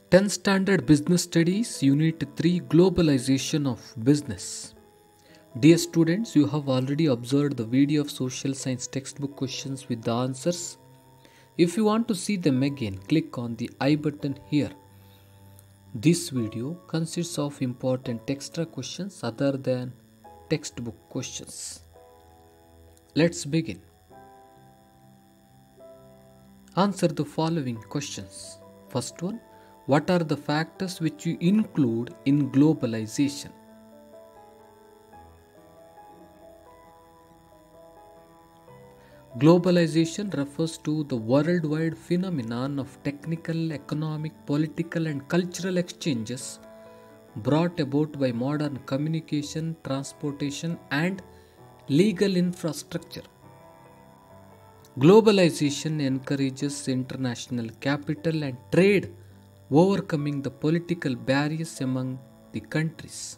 10 Standard Business Studies, Unit 3, Globalization of Business. Dear students, you have already observed the video of social science textbook questions with the answers. If you want to see them again, click on the I button here. This video consists of important extra questions other than textbook questions. Let's begin. Answer the following questions. First one, what are the factors which you include in globalization? Globalization refers to the worldwide phenomenon of technical, economic, political and cultural exchanges brought about by modern communication, transportation and legal infrastructure. Globalization encourages international capital and trade, overcoming the political barriers among the countries.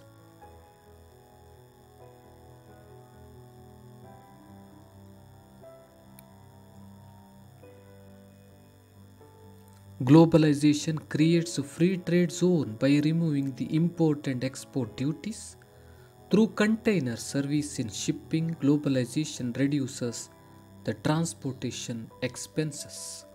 Globalization creates a free trade zone by removing the import and export duties. Through container service in shipping, globalization reduces the transportation expenses.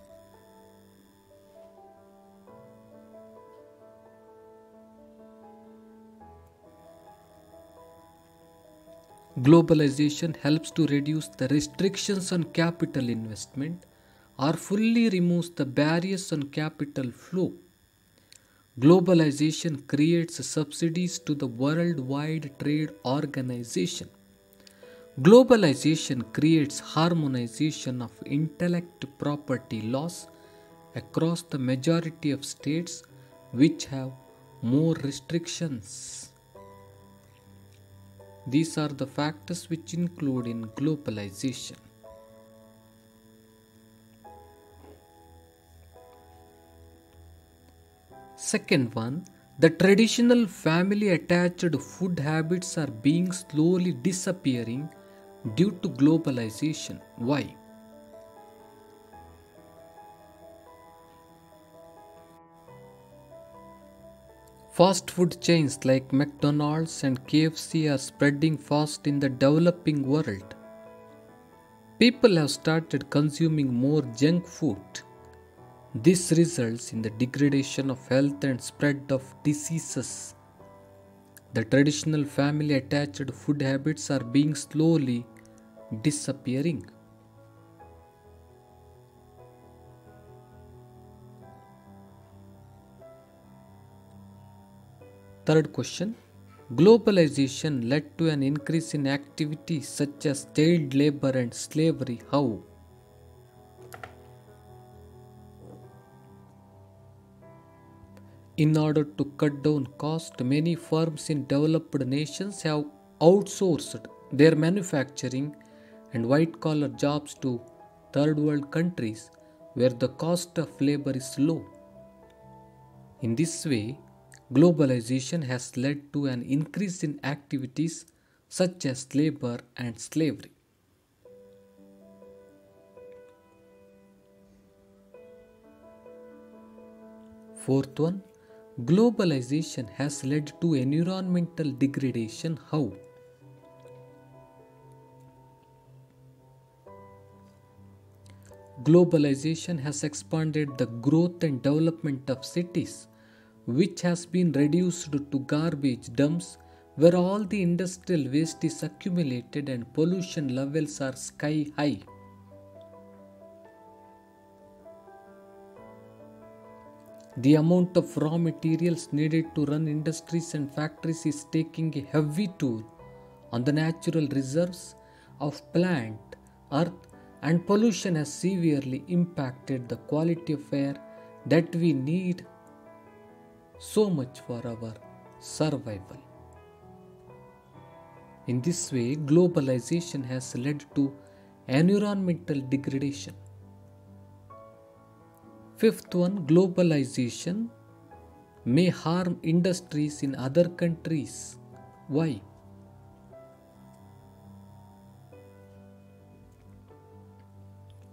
Globalization helps to reduce the restrictions on capital investment or fully removes the barriers on capital flow. Globalization creates subsidies to the Worldwide Trade Organization. Globalization creates harmonization of intellectual property laws across the majority of states which have more restrictions. These are the factors which include in globalization. Second one, the traditional family attached food habits are being slowly disappearing due to globalization. Why? Fast food chains like McDonald's and KFC are spreading fast in the developing world. People have started consuming more junk food. This results in the degradation of health and spread of diseases. The traditional family attached food habits are being slowly disappearing. Third question. Globalization led to an increase in activities such as child labor and slavery. How? In order to cut down cost, many firms in developed nations have outsourced their manufacturing and white-collar jobs to third world countries where the cost of labor is low. In this way, globalization has led to an increase in activities such as labor and slavery. Fourth one, globalization has led to environmental degradation. How? Globalization has expanded the growth and development of cities, which has been reduced to garbage dumps where all the industrial waste is accumulated and pollution levels are sky high. The amount of raw materials needed to run industries and factories is taking a heavy toll on the natural reserves of plant, earth, and pollution has severely impacted the quality of air that we need so much for our survival. In this way, globalization has led to environmental degradation. Fifth one, globalization may harm industries in other countries. Why?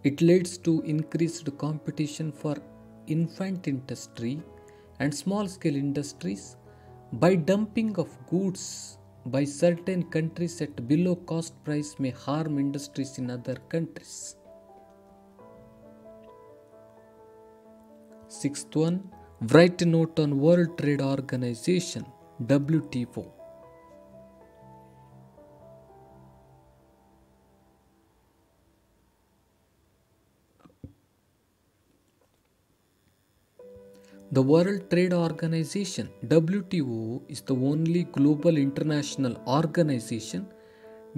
It leads to increased competition for infant industry and small scale industries by dumping of goods by certain countries at below cost price may harm industries in other countries. Sixth one, write a note on World Trade Organization WTO. The World Trade Organization WTO is the only global international organization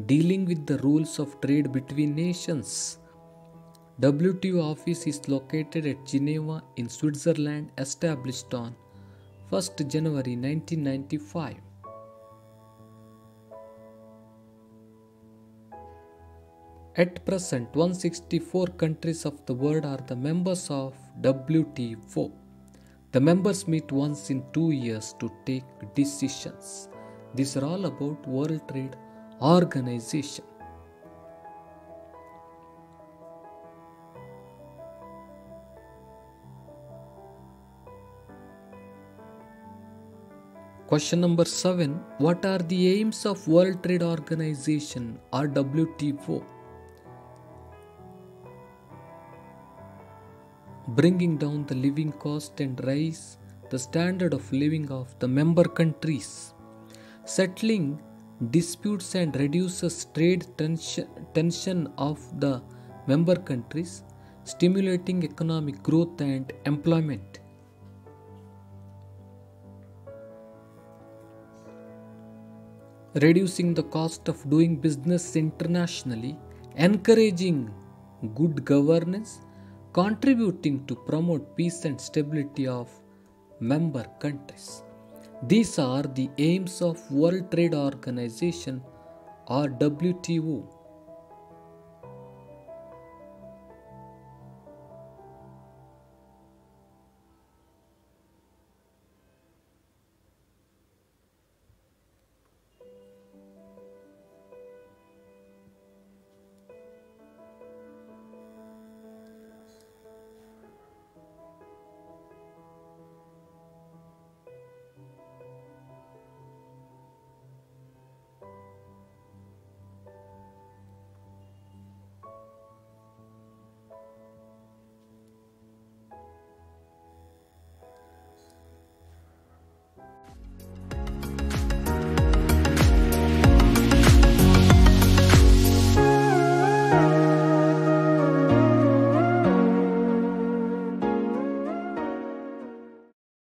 dealing with the rules of trade between nations. WTO office is located at Geneva in Switzerland, established on 1st January 1995. At present, 164 countries of the world are the members of WTO. The members meet once in 2 years to take decisions. These are all about World Trade Organization. Question number 7. What are the aims of World Trade Organization or WTO? Bringing down the living cost and raise the standard of living of the member countries, settling disputes and reduces trade tension of the member countries, stimulating economic growth and employment. Reducing the cost of doing business internationally, encouraging good governance, contributing to promote peace and stability of member countries. These are the aims of World Trade Organization or WTO.